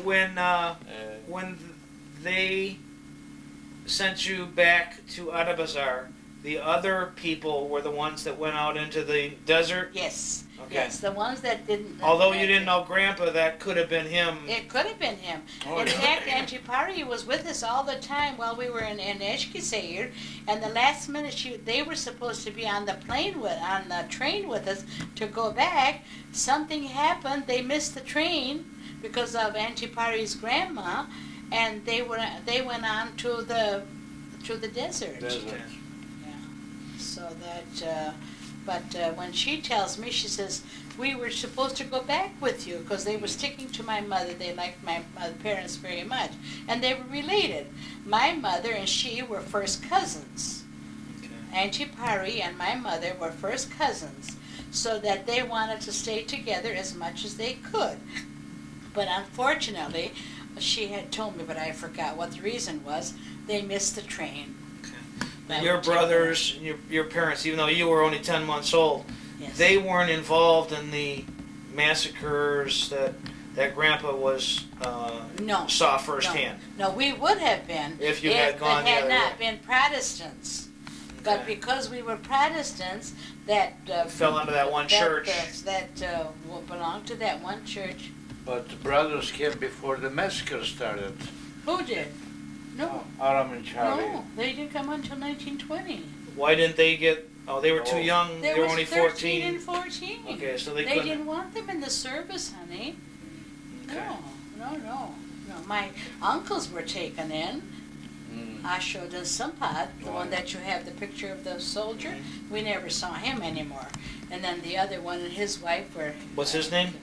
when they sent you back to Adabazar, the other people were the ones that went out into the desert? Yes. Okay. Yes, the ones that didn't... Although you didn't know Grandpa, that could have been him. It could have been him. In fact, Auntie Parouhie was with us all the time while we were in Eskisehir, and the last minute they were supposed to be on the train with us to go back. Something happened. They missed the train because of Auntie Parouhie's grandma, and they went on to the desert. Yeah. So that, but when she tells me, she says, we were supposed to go back with you because they were sticking to my mother. They liked my parents very much, and they were related. My mother and she were first cousins. Okay. Auntie Parouhie and my mother were first cousins, so that they wanted to stay together as much as they could. But unfortunately, she had told me, but I forgot what the reason was. They missed the train. Okay. Your brothers, your parents, even though you were only 10 months old, yes, they weren't involved in the massacres that Grandpa was saw firsthand. No, we would have been if you had gone the other way. It had not way. been Protestants. Okay. But because we were Protestants, that fell into that one church. That belonged to that one church. But the brothers came before the massacre started. Who did? No. Aram and Charlie. No, they didn't come until 1920. Why didn't they get... Oh, they were too young. They were only 14. 13 and 14. Okay, so they didn't want them in the service, honey. Okay. No. My uncles were taken in. Ashod and Sempad, the one that you have the picture of the soldier. We never saw him anymore. And then the other one and his wife were... What's his name?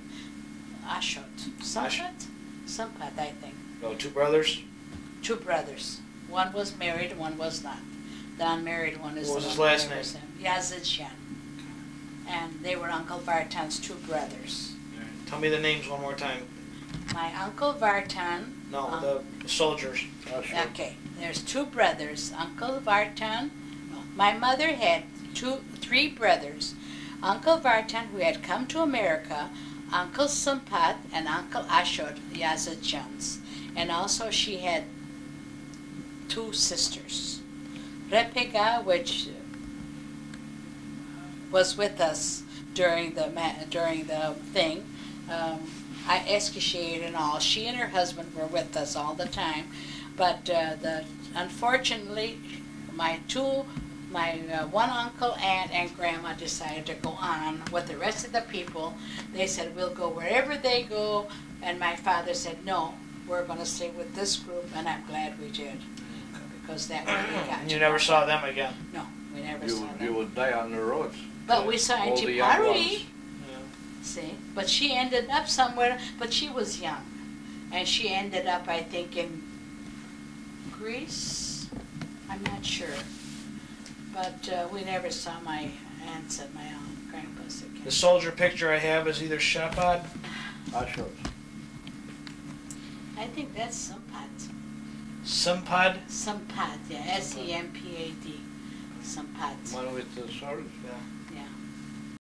Ashod. Sempad, I think. Oh, two brothers? Two brothers. One was married, one was not. The unmarried one is what was the his one last name? name? Yazejian. And they were Uncle Vartan's two brothers. Tell me the names one more time. My Uncle Vartan. No, the soldiers. Okay, there's two brothers. Uncle Vartan. My mother had three brothers. Uncle Vartan, who had come to America, Uncle Sempad, and Uncle Ashod Yazejians. And also she had two sisters. Rebheka, which was with us during the thing, Eskisehir and all. She and her husband were with us all the time, but unfortunately, my one uncle, aunt, and grandma decided to go on with the rest of the people. They said, we'll go wherever they go, and my father said, no, we're going to stay with this group, and I'm glad we did. Because that way we got you never saw them again? No, we never saw them. You would die on the road. But we saw Auntie Parouhie. See, but she ended up somewhere, but she was young. And she ended up, I think, in Greece. I'm not sure. But we never saw my aunts and my grandpas again. The soldier picture I have is either Sempad. Ashod. I think that's Sempad. Sempad? Yeah, Sempad. Sempad. One with the sword? Yeah.